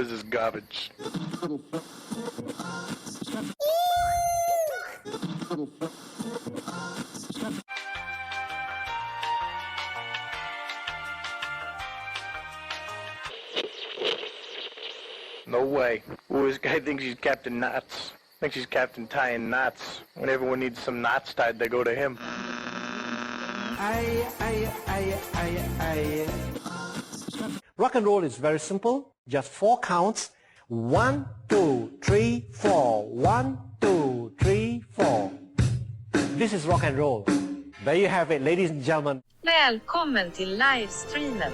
is this garbage? No way. Ooh, this guy thinks he's Captain Knots. Thinks he's Captain Tying Knots. When everyone needs some knots tied, they go to him. Rock and roll is very simple. Just 4 counts. 1, 2, 3, 4. 1, 2, 3, 4. This is rock and roll. There you have it, ladies and gentlemen. Välkommen till livestreamen.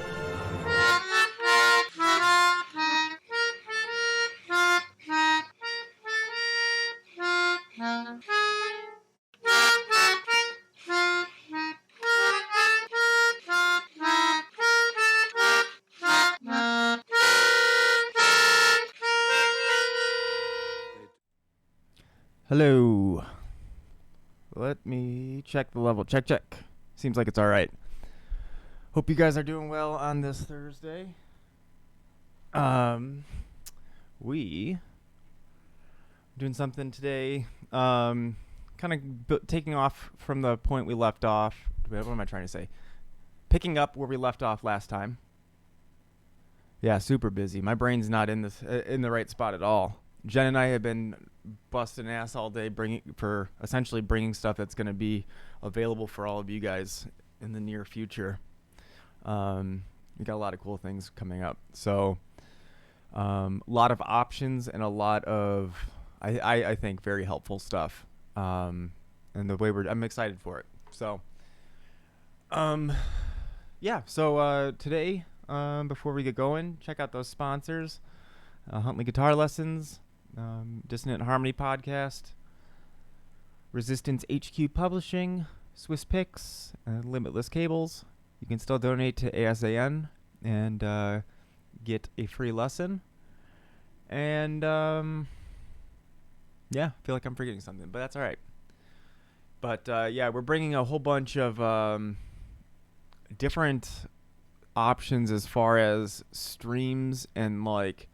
Hello. Let me check the level. Check. Seems like it's all right. Hope you guys are doing well on this Thursday. We doing something today. Kind of taking off from the point we left off. What am I trying to say? Picking up where we left off last time. Yeah, super busy. My brain's not in the right spot at all. Jen and I have been busting ass all day essentially bringing stuff that's going to be available for all of you guys in the near future. We got a lot of cool things coming up. So a lot of options and a lot of, I think, very helpful stuff. And the way I'm excited for it. So, yeah. So today, before we get going, check out those sponsors. Huntley Guitar Lessons, Dissonant Harmony Podcast, Resistance HQ Publishing, Swiss Picks, Limitless Cables. You can still donate to ASAN and get a free lesson. And yeah, I feel like I'm forgetting something, but that's all right. But yeah, we're bringing a whole bunch of different options as far as streams and like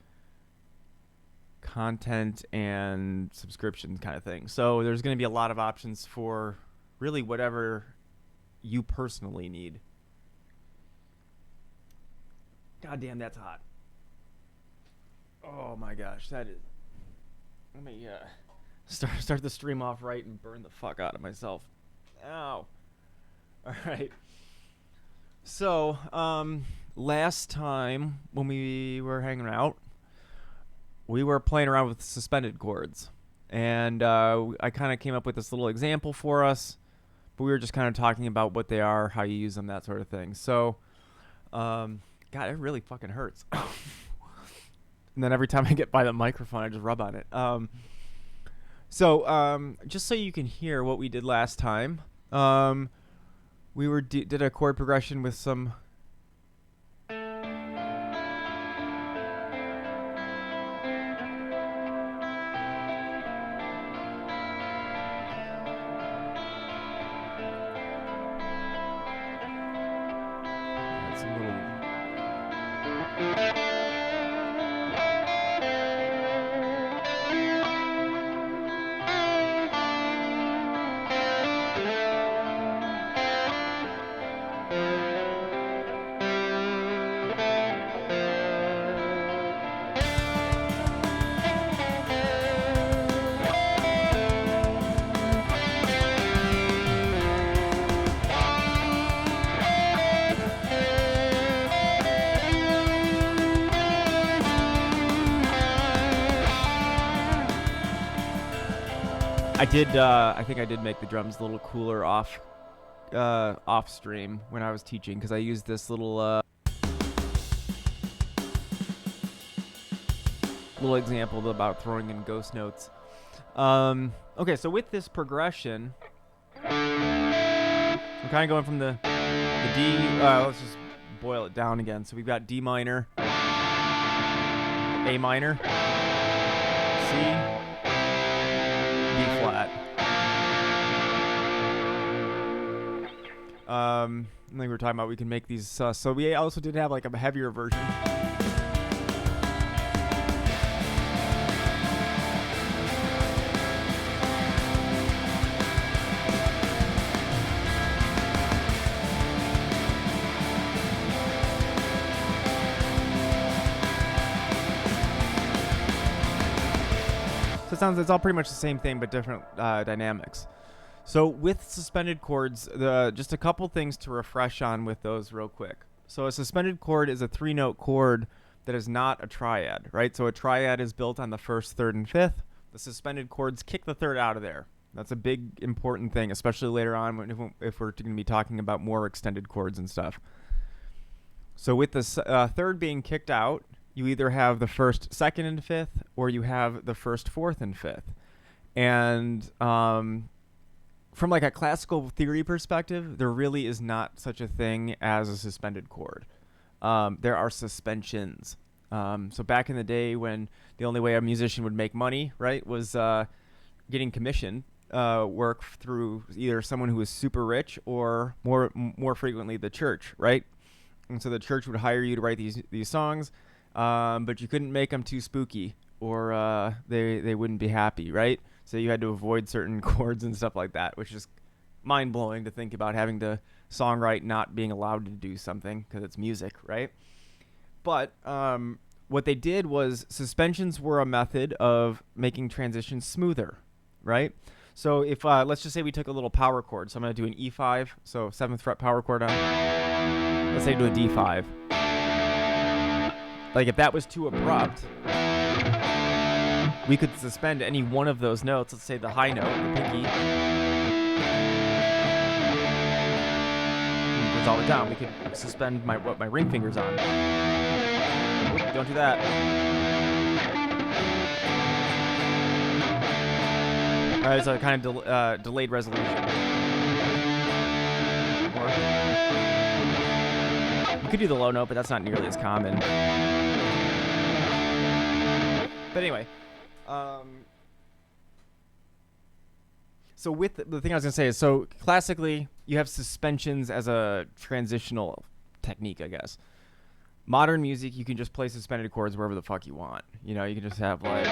content and subscriptions kind of thing. So there's going to be a lot of options for really whatever you personally need. God damn, that's hot. Oh my gosh, that is. Let me start the stream off right and burn the fuck out of myself. Ow. All right. So, last time when we were hanging out, we were playing around with suspended chords, and I kind of came up with this little example for us, but we were just kind of talking about what they are, how you use them, that sort of thing. So, God, it really fucking hurts. And then every time I get by the microphone, I just rub on it. So, just so you can hear what we did last time, we did a chord progression with some. I think I did make the drums a little cooler off stream when I was teaching, because I used this little example about throwing in ghost notes. Okay, so with this progression, I'm kind of going from the D. Let's just boil it down again. So we've got D minor, A minor, C, B flat. Like we were talking about, we can make these. So we also did have like a heavier version. it's all pretty much the same thing, but different dynamics. So with suspended chords, just a couple things to refresh on with those real quick. So a suspended chord is a 3-note chord that is not a triad, right? So a triad is built on the first, third, and fifth. The suspended chords kick the third out of there. That's a big important thing, especially later on if we're going to be talking about more extended chords and stuff. So with the third being kicked out, you either have the first, second, and fifth, or you have the first, fourth, and fifth. And from like a classical theory perspective, there really is not such a thing as a suspended chord. There are suspensions. So back in the day when the only way a musician would make money, right, was getting commission work through either someone who was super rich or more frequently the church, right? And so the church would hire you to write these songs, but you couldn't make them too spooky or they wouldn't be happy, right? So you had to avoid certain chords and stuff like that, which is mind-blowing to think about, having to songwrite not being allowed to do something because it's music, right? But what they did was suspensions were a method of making transitions smoother, right? So if let's just say we took a little power chord. So I'm going to do an E5, so 7th fret power chord on, let's say do a D5. Like if that was too abrupt, we could suspend any one of those notes. Let's say the high note, the pinky. Resolve it down. We could suspend what my ring finger's on. Oop, don't do that. All right, so kind of delayed resolution. Or you could do the low note, but that's not nearly as common. But anyway. So with the thing I was going to say is, so classically, you have suspensions as a transitional technique, I guess. Modern music, you can just play suspended chords wherever the fuck you want. You know, you can just have like...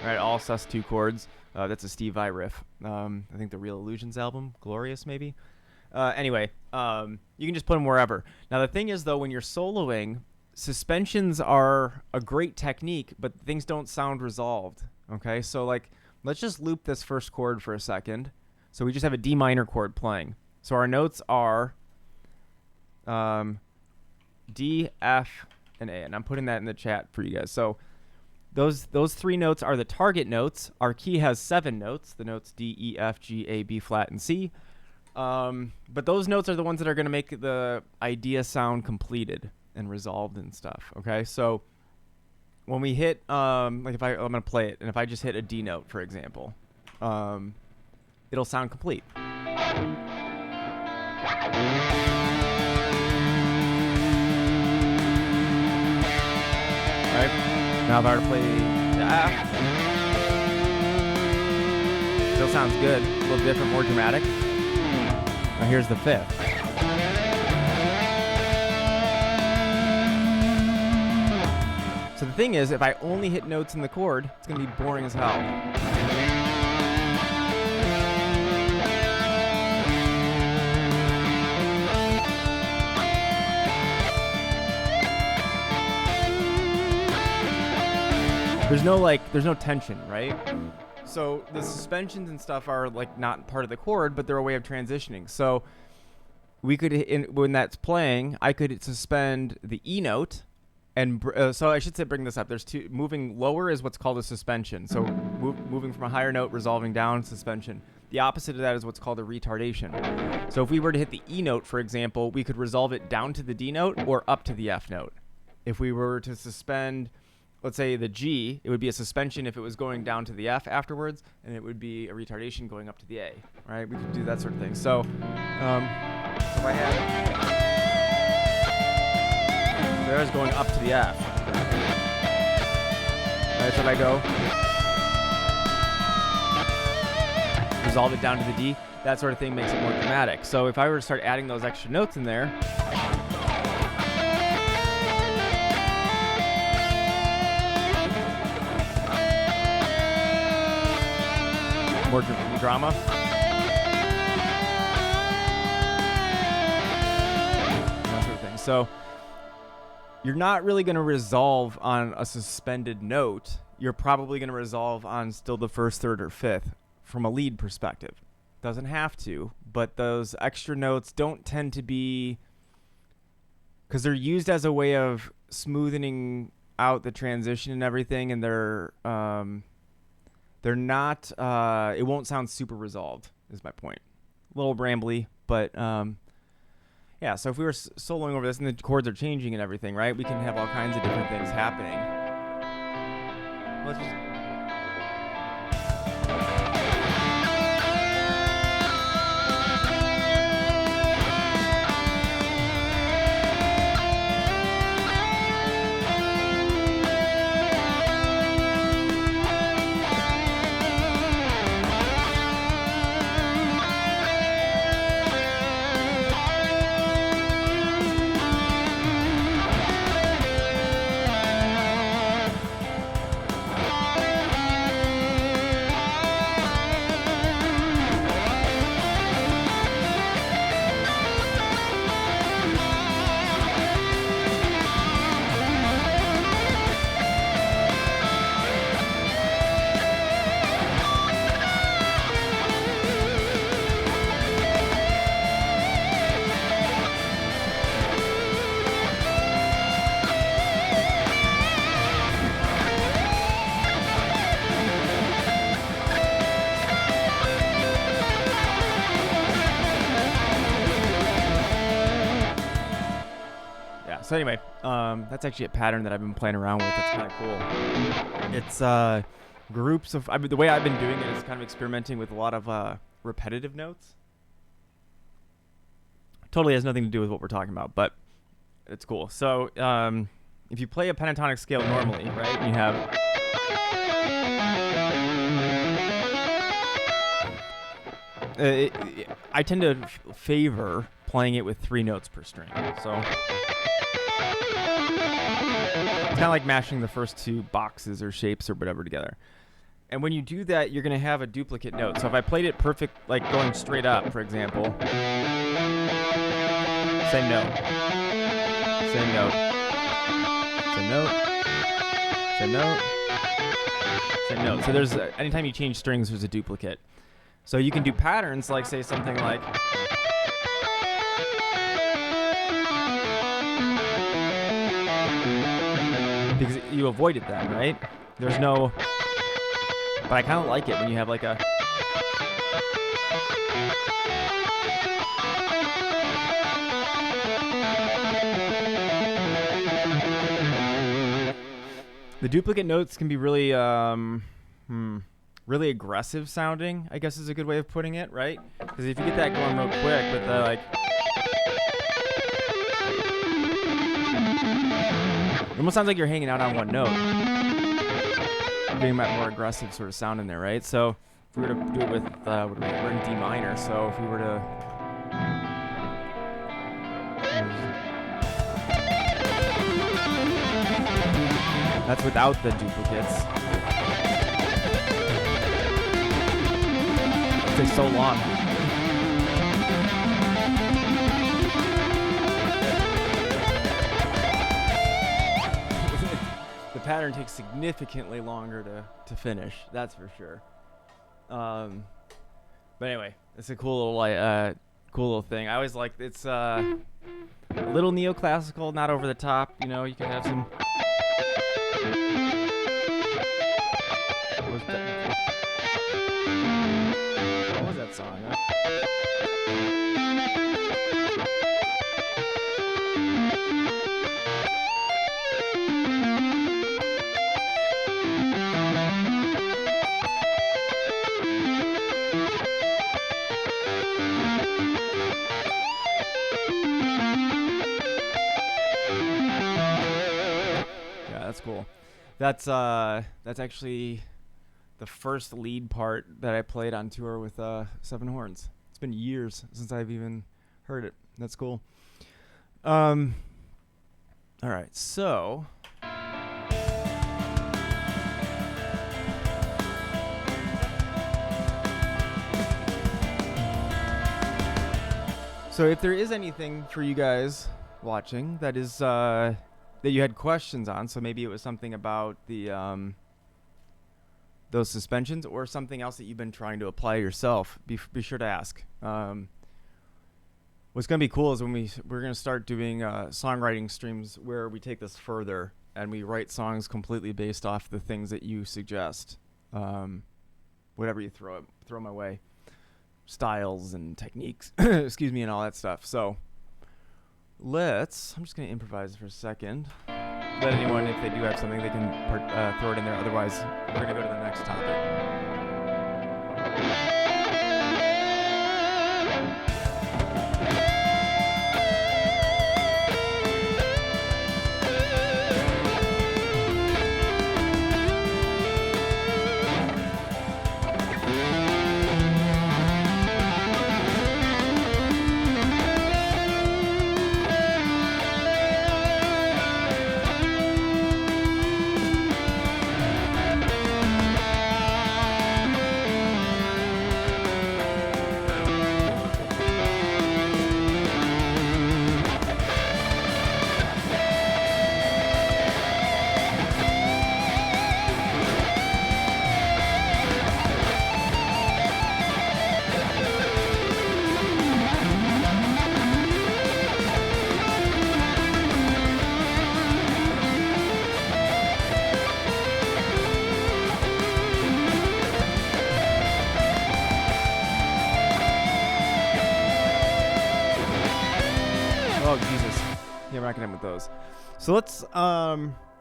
Right, all sus2 chords. That's a Steve Vai riff. I think the Real Illusions album, Glorious maybe. Anyway, you can just put them wherever. Now the thing is though, when you're soloing, suspensions are a great technique, but things don't sound resolved. Okay, so like, let's just loop this first chord for a second. So we just have a D minor chord playing. So our notes are D, F, and A, and I'm putting that in the chat for you guys. So those 3 notes are the target notes. Our key has 7 notes, the notes D, E, F, G, A, B flat, and C. But those notes are the ones that are going to make the idea sound completed and resolved and stuff. Okay, so when we hit, like if I'm going to play it, and if I just hit a D note, for example, it'll sound complete. Right? Now if I were to play the F, still sounds good, a little different, more dramatic. Now here's the 5th. So the thing is, if I only hit notes in the chord, it's going to be boring as hell. There's no tension, right? So the suspensions and stuff are like not part of the chord, but they're a way of transitioning. So we could, when that's playing, I could suspend the E note, and so I should say bring this up. There's two. Moving lower is what's called a suspension. So moving from a higher note, resolving down, suspension. The opposite of that is what's called a retardation. So if we were to hit the E note, for example, we could resolve it down to the D note or up to the F note. If we were to suspend, let's say the G, it would be a suspension if it was going down to the F afterwards, and it would be a retardation going up to the A, right? We could do that sort of thing. So, if I had there's going up to the F. Right, so if I go, resolve it down to the D, that sort of thing makes it more dramatic. So if I were to start adding those extra notes in there, more drama. So you're not really going to resolve on a suspended note. You're probably going to resolve on still the first, third, or fifth from a lead perspective. Doesn't have to, but those extra notes don't tend to be, because they're used as a way of smoothing out the transition and everything, and they're not, it won't sound super resolved, is my point. A little rambly, but yeah, so if we were soloing over this and the chords are changing and everything, right, we can have all kinds of different things happening. Let's just... So anyway, that's actually a pattern that I've been playing around with. That's kind of cool. It's groups of... the way I've been doing it is kind of experimenting with a lot of repetitive notes. Totally has nothing to do with what we're talking about, but it's cool. So if you play a pentatonic scale normally, right, you have... I tend to favor playing it with 3 notes per string. So... it's kind of like mashing the first 2 boxes or shapes or whatever together. And when you do that, you're going to have a duplicate note. So if I played it perfect, like going straight up, for example, same note, same note, same note, same note, same note. So there's anytime you change strings, there's a duplicate. So you can do patterns like, say, something like... because you avoided that, right? There's no... but I kind of like it when you have like a... the duplicate notes can be really, really aggressive sounding, I guess is a good way of putting it, right? Because if you get that going real quick with the, like... it almost sounds like you're hanging out on one note. Getting that more aggressive sort of sound in there, right? So if we were to do it with, we're in D minor, so if we were to... that's without the duplicates. It takes so long. The pattern takes significantly longer to finish, that's for sure. But anyway, it's a cool little thing. I always like it's a little neoclassical, not over the top. You know, you can have some. What was that song? Huh? That's cool. That's actually the first lead part that I played on tour with 7 Horns. It's been years since I've even heard it. That's cool. All right, so if there is anything for you guys watching that is that you had questions on. So maybe it was something about the those suspensions or something else that you've been trying to apply yourself. Be sure to ask. What's going to be cool is when we're going to start doing songwriting streams where we take this further and we write songs completely based off the things that you suggest. Whatever you throw my way. Styles and techniques, excuse me, and all that stuff. So I'm just going to improvise for a second. Let anyone, if they do have something, they can throw it in there. Otherwise, we're going to go to the next topic. Oh Jesus! Yeah, we're not gonna end with those. So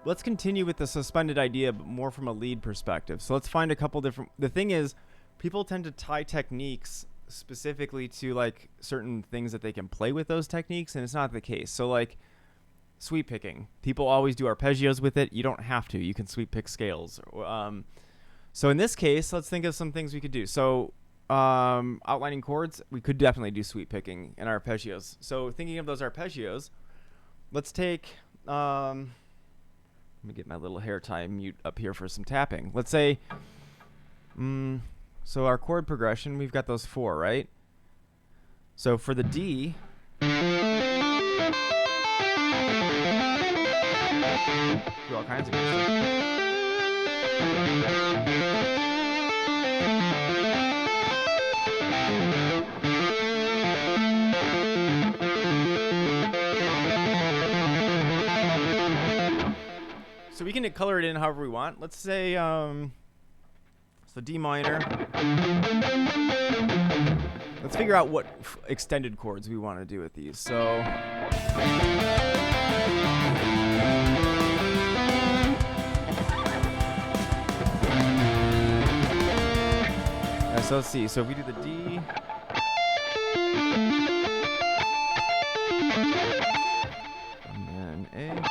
let's continue with the suspended idea, but more from a lead perspective. So let's find a couple different. The thing is, people tend to tie techniques specifically to like certain things that they can play with those techniques, and it's not the case. So like sweep picking, people always do arpeggios with it. You don't have to. You can sweep pick scales. So in this case, let's think of some things we could do. So outlining chords, we could definitely do sweep picking and arpeggios. So thinking of those arpeggios, let's take let me get my little hair tie mute up here for some tapping. Let's say so our chord progression, we've got those 4, right? So for the D, do all kinds of good stuff. So we can color it in however we want. Let's say, so D minor. Let's figure out what extended chords we want to do with these. So, so let's see. So if we do the D. And then A.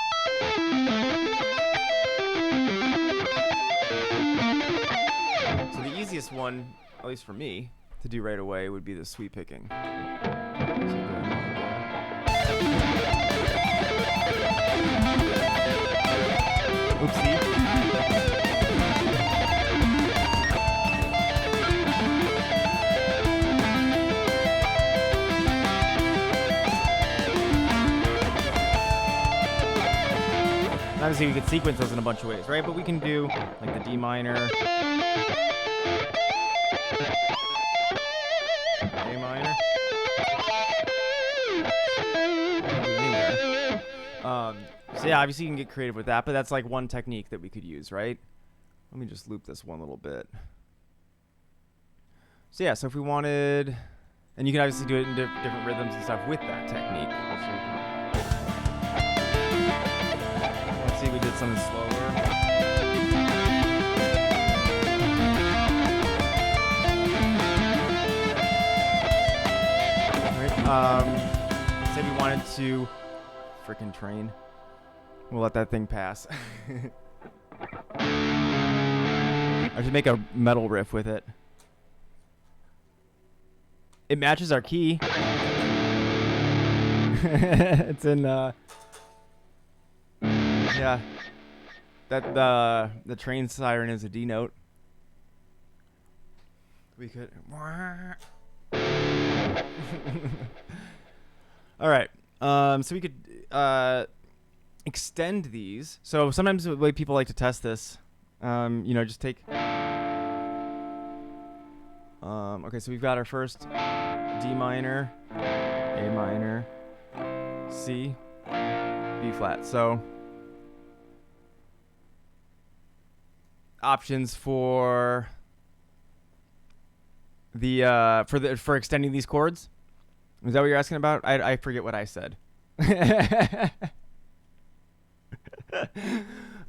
So the easiest one, at least for me, to do right away would be the sweep picking. Oopsie. Obviously, we could sequence those in a bunch of ways, right? But we can do like the D minor, A minor. So yeah, obviously you can get creative with that, but that's like one technique that we could use, right? Let me just loop this one little bit. So yeah, so if we wanted, and you can obviously do it in different rhythms and stuff with that technique. Let's see, we did something slower. All right, say we wanted to frickin' train. We'll let that thing pass. I should make a metal riff with it. It matches our key. It's in yeah. That the train siren is a D note. We could all right. So we could extend these. So sometimes the way people like to test this, just take. Okay, so we've got our first D minor, A minor, C, B flat. So options for the for extending these chords. Is that what you're asking about? I forget what I said.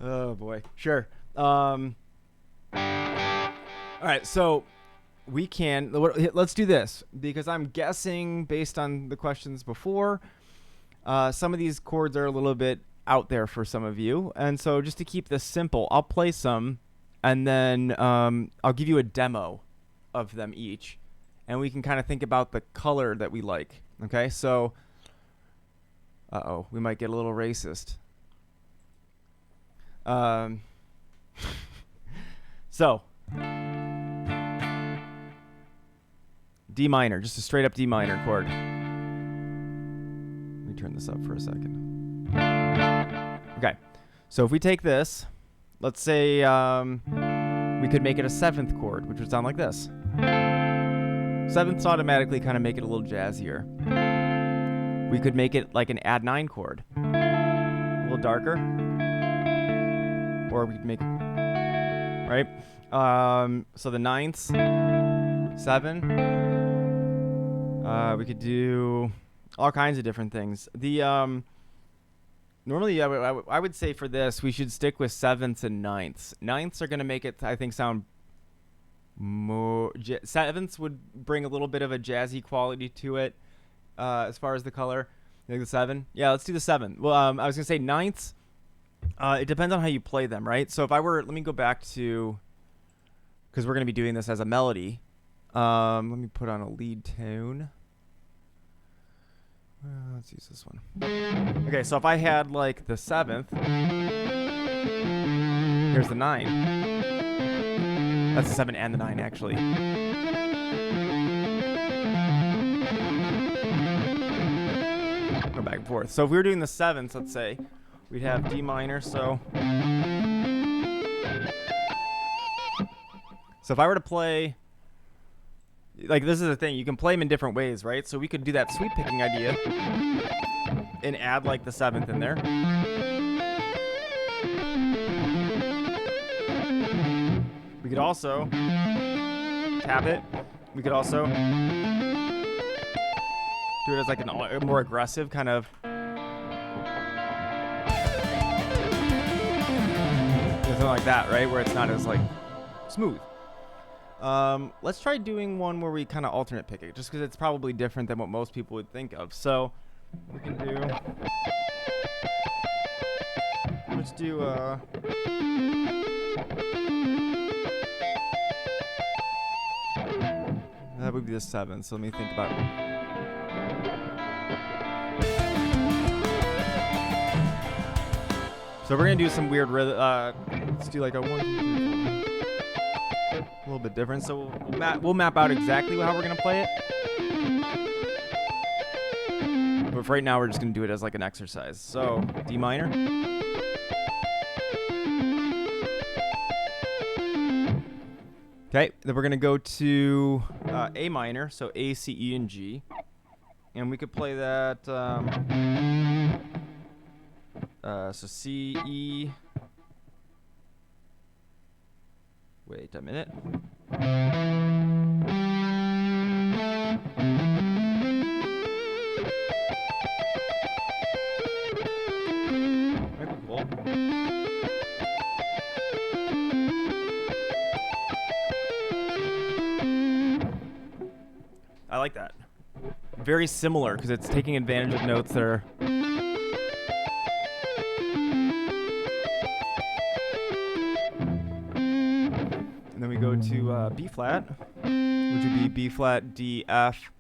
Oh boy. Sure. All right, so let's do this, because I'm guessing based on the questions before, some of these chords are a little bit out there for some of you. And so just to keep this simple, I'll play some and then I'll give you a demo of them each, and we can kind of think about the color that we like. Okay, so we might get a little racist. So D minor, just a straight up D minor chord. Let me turn this up for a second. Okay, so if we take this, let's say we could make it a seventh chord, which would sound like this. Sevenths automatically kind of make it a little jazzier. We could make it like an add 9 chord, a little darker, or we could make it right. So the ninths, 7. We could do all kinds of different things. The normally I would say for this we should stick with sevenths and ninths. Ninths are going to make it, I think, sound more. Sevenths would bring a little bit of a jazzy quality to it as far as the color. Like the 7. Yeah, let's do the 7. Well, I was going to say ninths. It depends on how you play them, right? So if I were, let me go back to, because we're going to be doing this as a melody. Let me put on a lead tone. Let's use this one. Okay, so if I had like the 7th, here's the 9. That's the 7 and the 9 actually. Go back and forth. So if we were doing the 7th, let's say, we'd have D minor, so if I were to play, like, this is the thing, you can play them in different ways, right? So we could do that sweep picking idea and add like the 7th in there. We could also tap it. We could also do it as like a more aggressive kind of, something like that, right? Where it's not as like smooth. Let's try doing one where we kind of alternate pick it, just because it's probably different than what most people would think of. So we can do, let's do that would be the 7. So let me think about it. So we're gonna do some weird rhythm. Let's do like a 1, 2, 3, 4. A little bit different. So we'll map out exactly how we're gonna play it. But for right now, we're just gonna do it as like an exercise. So D minor. Okay, then we're gonna go to A minor. So A, C, E, and G, and we could play that. So C, E. Wait a minute. Might be cool. I like that. Very similar, because it's taking advantage of notes that are. And then we go to B flat, which would be B flat, D, F,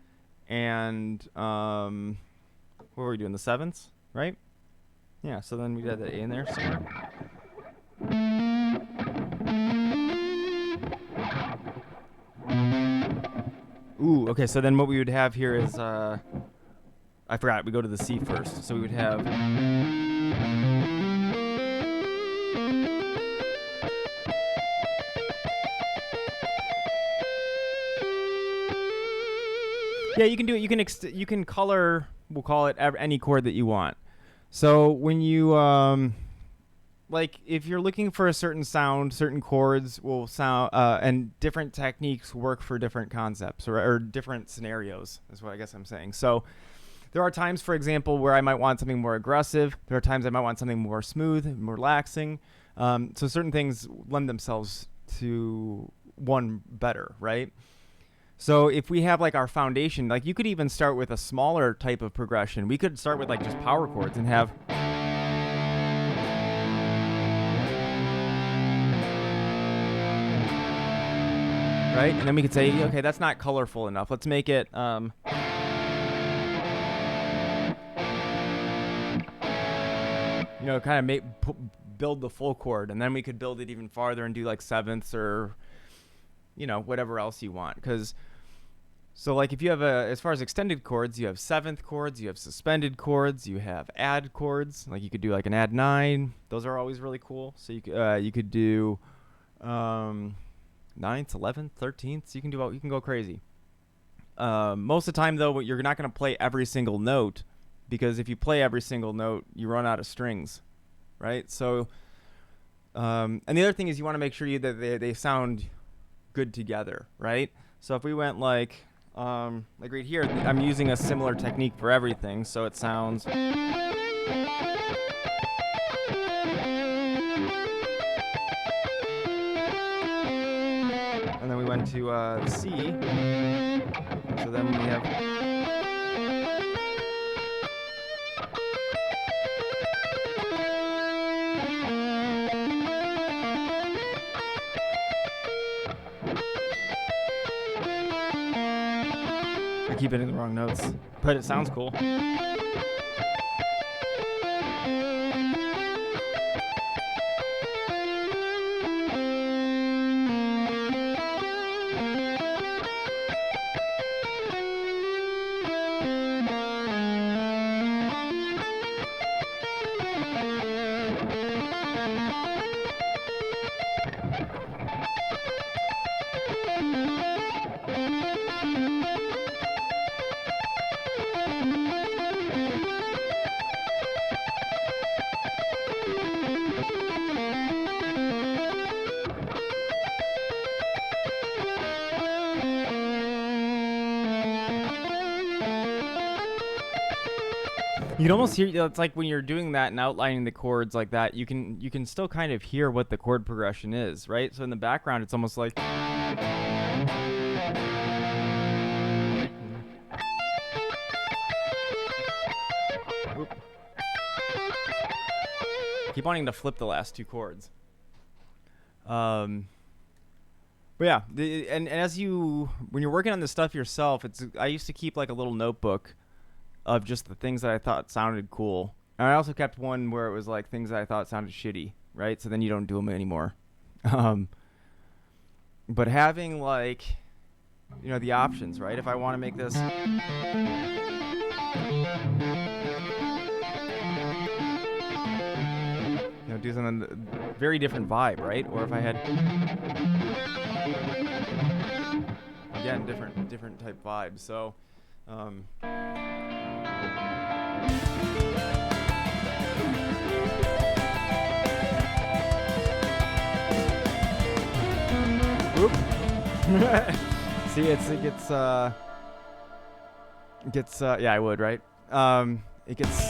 and what were we doing? The 7ths, right? Yeah. So then we got the A in there somewhere. Ooh. Okay. So then what we would have here is I forgot, we go to the C first. So we would have... Yeah, you can do it. You can color, we'll call it any chord that you want. So when you, like if you're looking for a certain sound, certain chords will sound, and different techniques work for different concepts or different scenarios, is what I guess I'm saying. So there are times, for example, where I might want something more aggressive. There are times I might want something more smooth, more relaxing. So certain things lend themselves to one better, right? So if we have like our foundation, like you could even start with a smaller type of progression. We could start with like just power chords and have... Right? And then we could say, okay, that's not colorful enough. Let's make it... you know, kind of build the full chord. And then we could build it even farther and do like sevenths or, you know, whatever else you want. Because... So like if you have as far as extended chords, you have seventh chords, you have suspended chords, you have add chords. Like you could do like an add 9. Those are always really cool. So you could do 9ths, 11th, 13ths. You can go crazy. Most of the time though, you're not going to play every single note, because if you play every single note, you run out of strings, right? So and the other thing is you want to make sure that they sound good together, right? So if we went like right here, I'm using a similar technique for everything, so it sounds... And then we went to C, so then we have... keep hitting the wrong notes, but it sounds cool. You can almost hear, it's like when you're doing that and outlining the chords like that, you can still kind of hear what the chord progression is, right? So in the background, it's almost like... Oop. Keep wanting to flip the last two chords. But yeah, and as when you're working on this stuff yourself, I used to keep like a little notebook of just the things that I thought sounded cool. And I also kept one where it was like things that I thought sounded shitty, right? So then you don't do them anymore. But having like, you know, the options, right? If I want to make this... You know, do something very different vibe, right? Or if I had... Again, different type vibe. So... Oop. See, it gets yeah, I would, right? It gets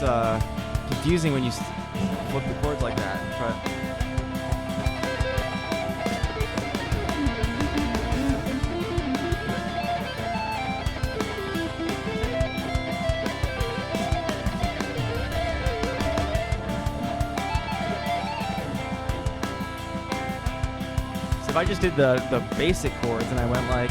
confusing when you flip the chords like that. But if I just did the basic chords and I went like...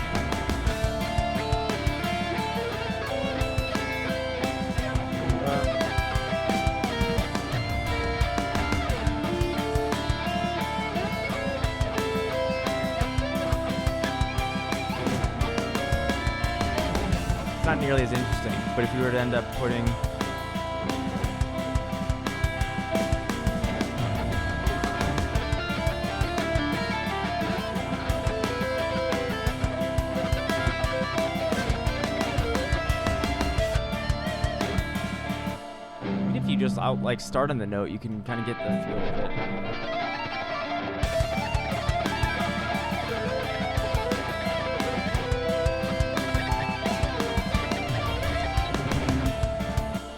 It's not nearly as interesting. But if you were to end up putting if you just like start on the note, you can kind of get the feel of it.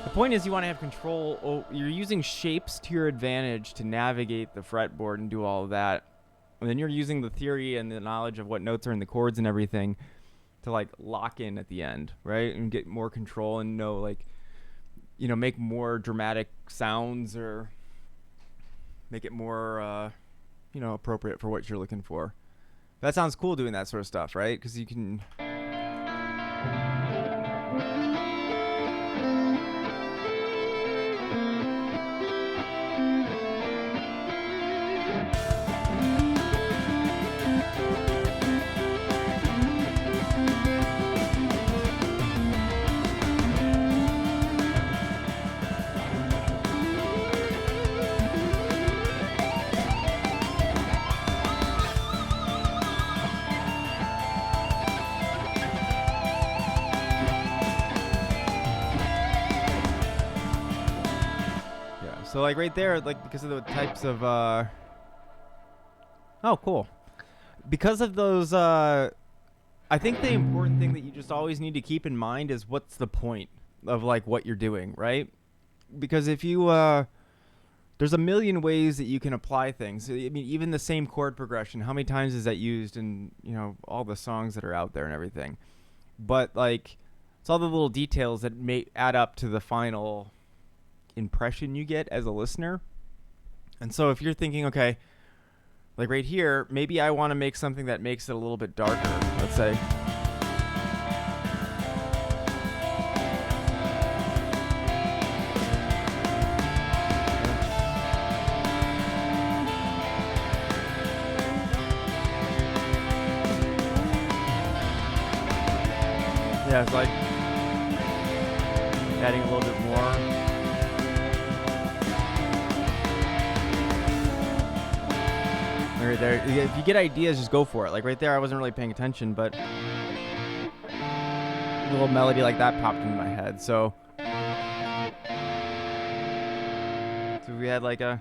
The point is you want to have control. You're using shapes to your advantage to navigate the fretboard and do all of that. And then you're using the theory and the knowledge of what notes are in the chords and everything to like lock in at the end, right? And get more control and know, like, you know, make more dramatic sounds or make it more, you know, appropriate for what you're looking for. That sounds cool doing that sort of stuff, right? Because you can... So like right there, like because of the types of oh cool. Because of those I think the important thing that you just always need to keep in mind is what's the point of like what you're doing, right? Because if you there's a million ways that you can apply things. I mean, even the same chord progression, how many times is that used in, you know, all the songs that are out there and everything? But like it's all the little details that may add up to the final impression you get as a listener. And so if you're thinking, okay, like right here, maybe I want to make something that makes it a little bit darker, let's say. Yeah, it's like adding a little bit more. Right there. If you get ideas, just go for it. Like right there, I wasn't really paying attention, but a little melody like that popped into my head. So we had like a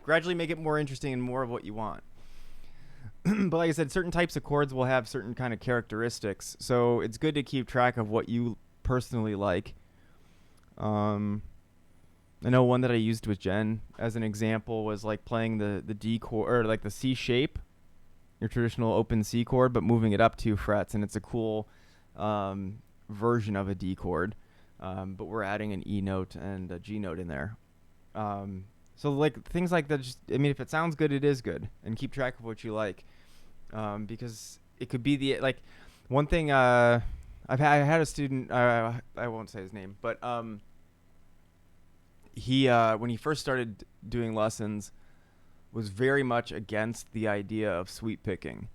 gradually make it more interesting and more of what you want. But like I said, certain types of chords will have certain kind of characteristics, so it's good to keep track of what you personally like. I know one that I used with Jen as an example was like playing the D chord, or like the C shape, your traditional open C chord, but moving it up 2 frets, and it's a cool version of a D chord, but we're adding an E note and a G note in there. So like things like that, just, I mean, if it sounds good, it is good, and keep track of what you like, because it could be the, like, one thing, I had a student, I won't say his name, but he, when he first started doing lessons, was very much against the idea of sweep picking,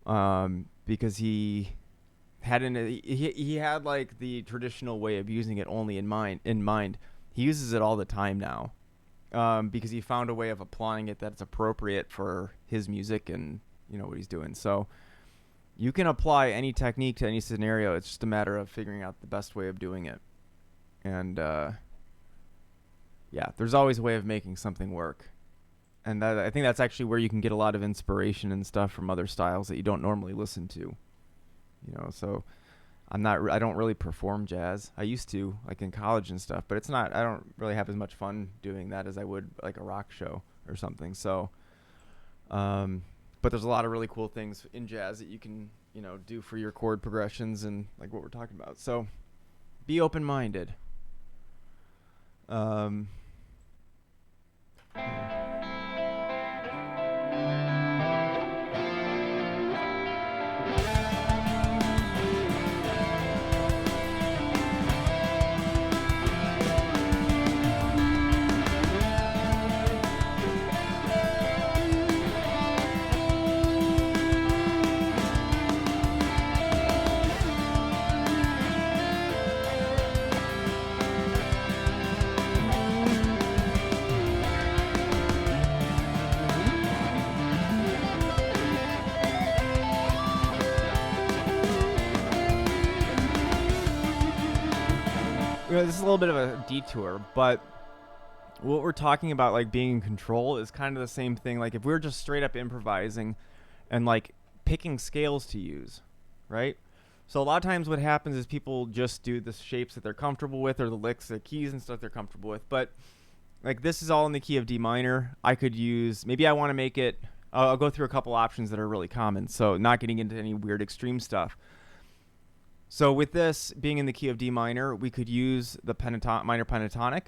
because he had he had like the traditional way of using it only in mind. He uses it all the time now. Because he found a way of applying it that's appropriate for his music and, you know, what he's doing. So you can apply any technique to any scenario. It's just a matter of figuring out the best way of doing it. And, yeah, there's always a way of making something work. And I think that's actually where you can get a lot of inspiration and stuff from other styles that you don't normally listen to. You know, so I don't really perform jazz. I used to, like in college and stuff, but I don't really have as much fun doing that as I would like a rock show or something. So, but there's a lot of really cool things in jazz that you can, you know, do for your chord progressions and like what we're talking about. So be open-minded. this is a little bit of a detour, but what we're talking about, like being in control, is kind of the same thing. Like if we're just straight up improvising and like picking scales to use, right? So a lot of times what happens is people just do the shapes that they're comfortable with, or the licks, the keys and stuff they're comfortable with. But like this is all in the key of D minor. I could use, maybe I want to make it, I'll go through a couple options that are really common. So not getting into any weird extreme stuff. So with this being in the key of D minor, we could use the minor pentatonic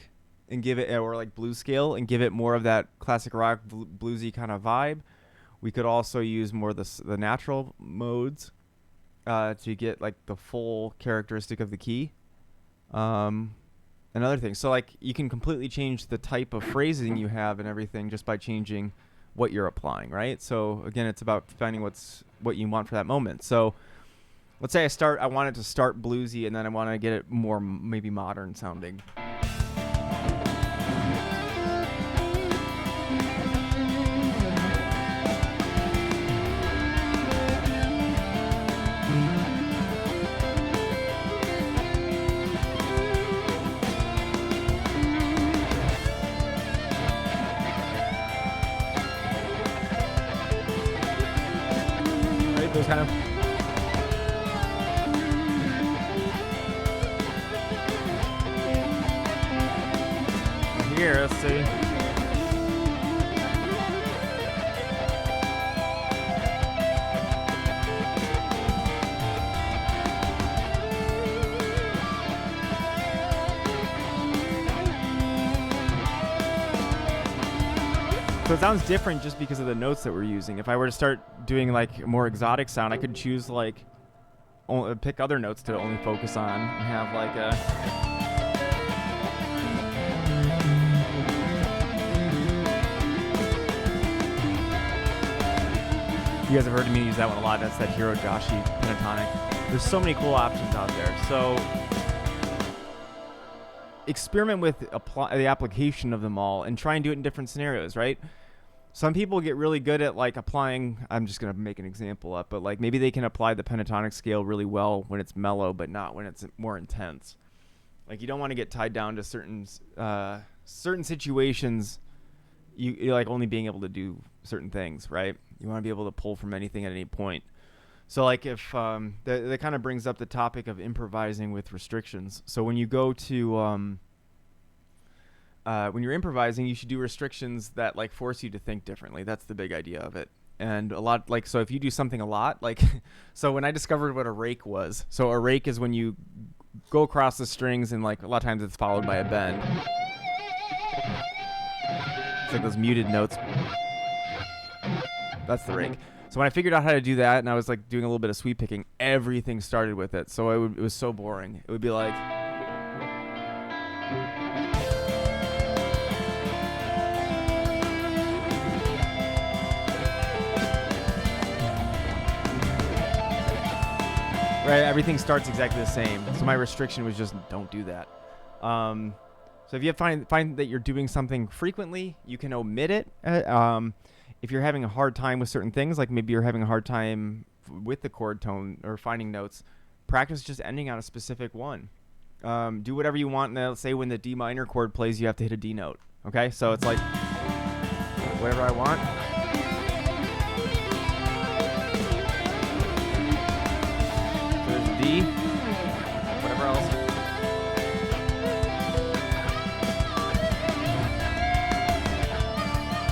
and give it, or like blues scale, and give it more of that classic rock bluesy kind of vibe. We could also use more of the natural modes to get like the full characteristic of the key. And other things. So like you can completely change the type of phrasing you have and everything just by changing what you're applying, right? So again, it's about finding what you want for that moment. So let's say I want it to start bluesy, and then I want to get it more maybe modern sounding. Right, those kind of. Here, let's see. So it sounds different just because of the notes that we're using. If I were to start doing like a more exotic sound, I could choose like pick other notes to only focus on and have like a. You guys have heard me use that one a lot. That's that Hiro Joshi pentatonic. There's so many cool options out there. So experiment with the application of them all and try and do it in different scenarios, right? Some people get really good at like applying, I'm just going to make an example up, but like maybe they can apply the pentatonic scale really well when it's mellow, but not when it's more intense. Like you don't want to get tied down to certain situations. You're like only being able to do certain things, right? You want to be able to pull from anything at any point. So like if that kind of brings up the topic of improvising with restrictions. So when you go to when you're improvising, you should do restrictions that like force you to think differently. That's the big idea of it. And a lot, like, so if you do something a lot, like, so when I discovered what a rake was, so a rake is when you go across the strings and like a lot of times it's followed by a bend. It's like those muted notes. That's the rake. So when I figured out how to do that and I was like doing a little bit of sweep picking, everything started with it. So it was so boring. It would be like. Right, everything starts exactly the same. So my restriction was just don't do that. So if you find that you're doing something frequently, you can omit it. If you're having a hard time with certain things, like maybe you're having a hard time with the chord tone or finding notes, practice just ending on a specific one. Do whatever you want. And let's say when the D minor chord plays, you have to hit a D note. Okay, so it's like whatever I want. So there's a D, whatever else.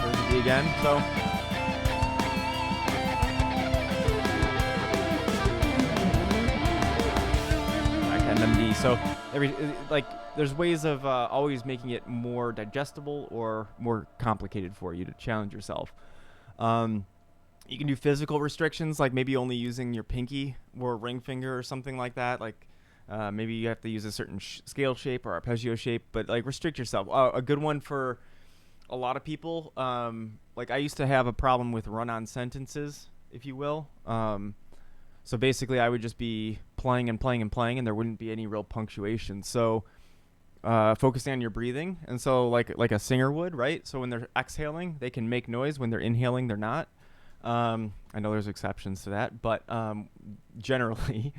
There's a D again. So. And then D. So there's ways of always making it more digestible or more complicated for you to challenge yourself. You can do physical restrictions, like maybe only using your pinky or ring finger or something like that. Like maybe you have to use a certain scale shape or arpeggio shape, but like restrict yourself. A good one for a lot of people, like I used to have a problem with run-on sentences, if you will. So basically I would just be playing and playing and playing and there wouldn't be any real punctuation. So focusing on your breathing. And so like a singer would, right? So when they're exhaling, they can make noise. When they're inhaling, they're not. I know there's exceptions to that, but generally,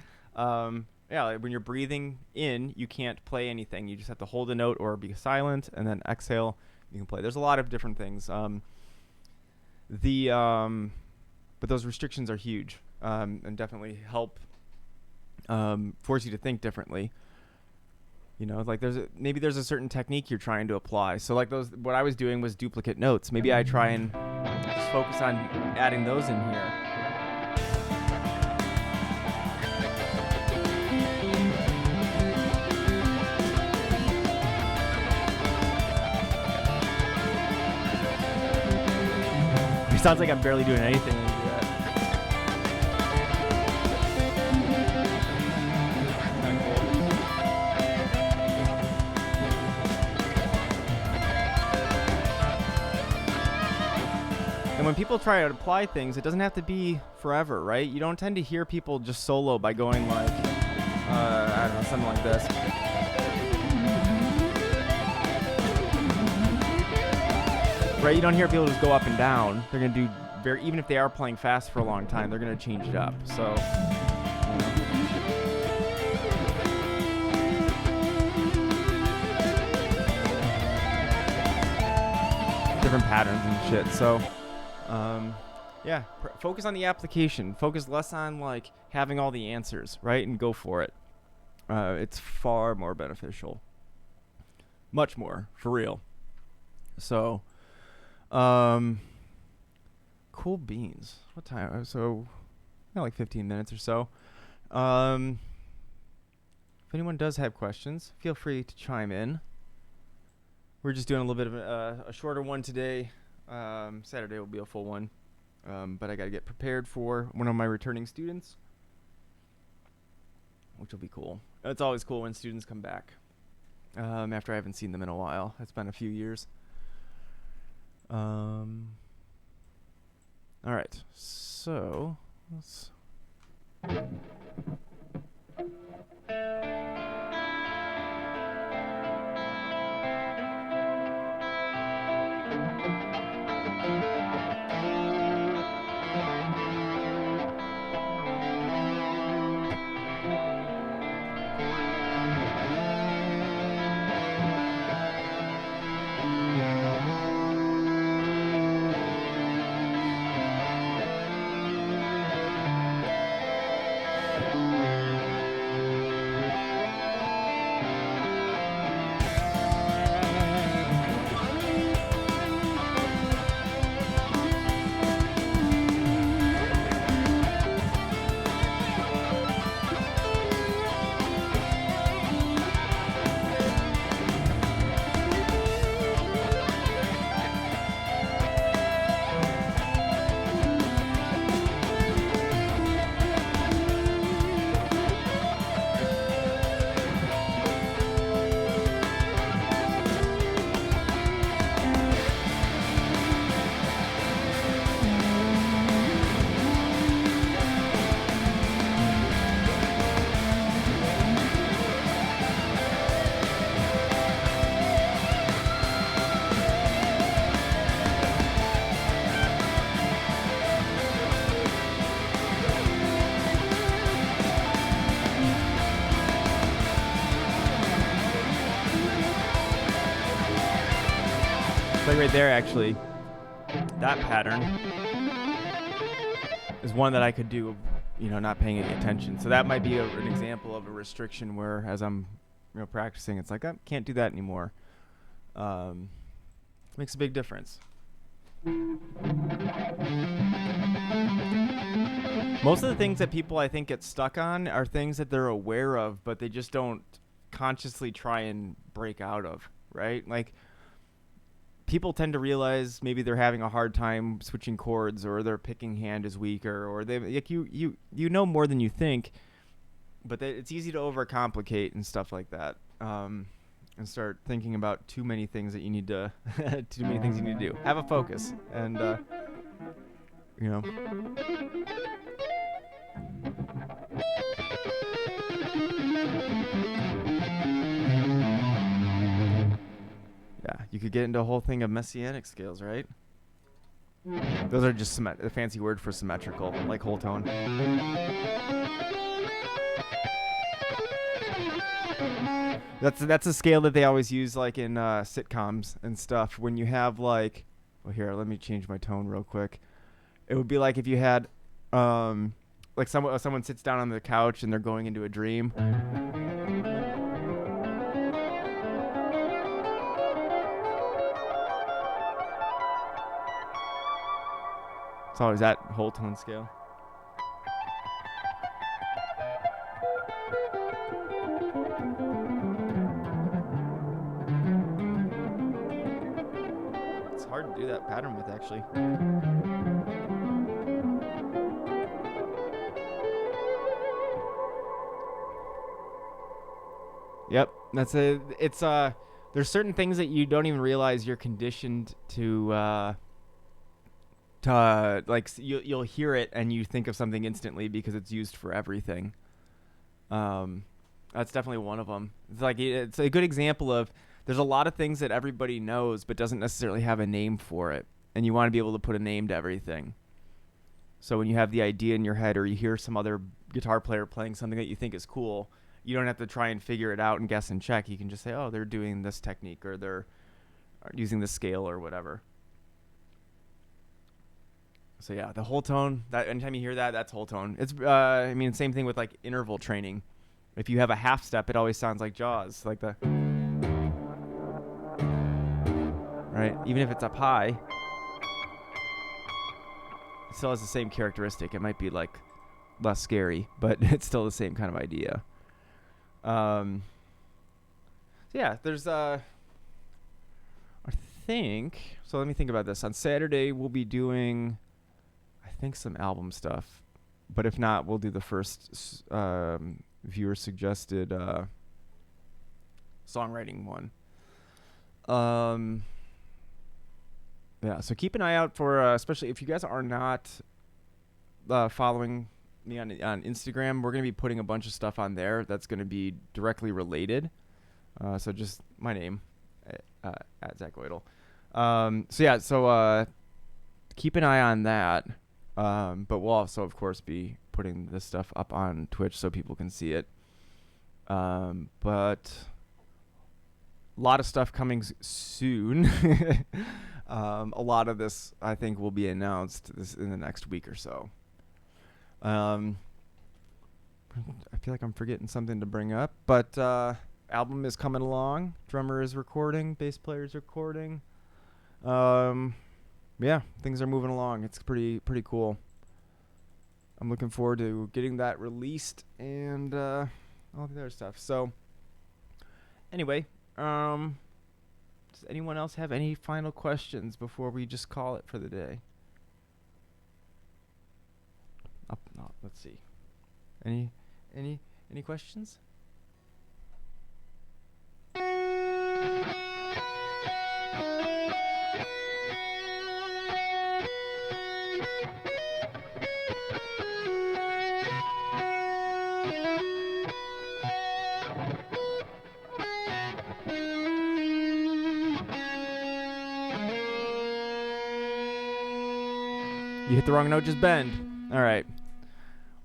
yeah, like when you're breathing in, you can't play anything. You just have to hold a note or be silent, and then exhale. You can play. There's a lot of different things. But those restrictions are huge, and definitely help force you to think differently. You know, like maybe there's a certain technique you're trying to apply. So like what I was doing was duplicate notes. Maybe I try and just focus on adding those in here. It sounds like I'm barely doing anything when you do that. And when people try to apply things, it doesn't have to be forever, right? You don't tend to hear people just solo by going like, I don't know, something like this. Right, you don't hear people just go up and down. They're gonna do even if they are playing fast for a long time, they're gonna change it up. So, you know. Different patterns and shit. So, yeah, focus on the application. Focus less on like having all the answers, right? And go for it. It's far more beneficial. Much more, for real. So. Cool beans. What time? So, like 15 minutes or so. If anyone does have questions, feel free to chime in. We're just doing a little bit of a shorter one today. Saturday will be a full one. But I got to get prepared for one of my returning students, which will be cool. It's always cool when students come back after I haven't seen them in a while. It's been a few years. All right, so let's. Like right there, actually, that pattern is one that I could do, you know, not paying any attention. So that might be an example of a restriction where, as I'm, you know, practicing, it's like I can't do that anymore. Makes a big difference. Most of the things that people, I think, get stuck on are things that they're aware of, but they just don't consciously try and break out of, right? Like, people tend to realize maybe they're having a hard time switching chords, or their picking hand is weaker, or they like you know more than you think, but it's easy to overcomplicate and stuff like that, and start thinking about too many things that you need to too many things you need to do. Have a focus, and you know. Yeah, you could get into a whole thing of messianic scales, right? Those are just a fancy word for symmetrical, like whole tone. That's a scale that they always use like in sitcoms and stuff. When you have like, well, here, let me change my tone real quick. It would be like if you had, like someone sits down on the couch and they're going into a dream. It's always that whole tone scale. It's hard to do that pattern with, actually. Yep, that's a. It's there's certain things that you don't even realize you're conditioned to. Like you'll hear it and you think of something instantly because it's used for everything. That's definitely one of them. It's like it's a good example of there's a lot of things that everybody knows but doesn't necessarily have a name for it, and you want to be able to put a name to everything. So when you have the idea in your head or you hear some other guitar player playing something that you think is cool, you don't have to try and figure it out and guess and check. You can just say, oh, they're doing this technique or they're using this scale or whatever. So yeah, the whole tone, that anytime you hear that, that's whole tone. It's I mean, same thing with like interval training. If you have a half step, it always sounds like Jaws, like the right. Even if it's up high, it still has the same characteristic. It might be like less scary, but it's still the same kind of idea. So yeah, there's I think so. Let me think about this. On Saturday, we'll be doing, I think, some album stuff, but if not, we'll do the first viewer suggested songwriting one. Yeah, so keep an eye out for especially if you guys are not following me on Instagram, we're going to be putting a bunch of stuff on there that's going to be directly related. So just my name at Zack Uidl. So yeah, so keep an eye on that. But we'll also, of course, be putting this stuff up on Twitch so people can see it. But a lot of stuff coming soon. A lot of this, I think, will be announced in the next week or so. I feel like I'm forgetting something to bring up, but album is coming along. Drummer is recording. Bass player is recording. Yeah, things are moving along. It's pretty cool. I'm looking forward to getting that released and all the other stuff. So, anyway, does anyone else have any final questions before we just call it for the day? No, let's see. Any questions? You hit the wrong note, just bend. All right.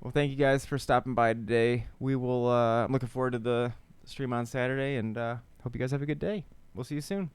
Well, thank you guys for stopping by today. We will. I'm looking forward to the stream on Saturday, and hope you guys have a good day. We'll see you soon.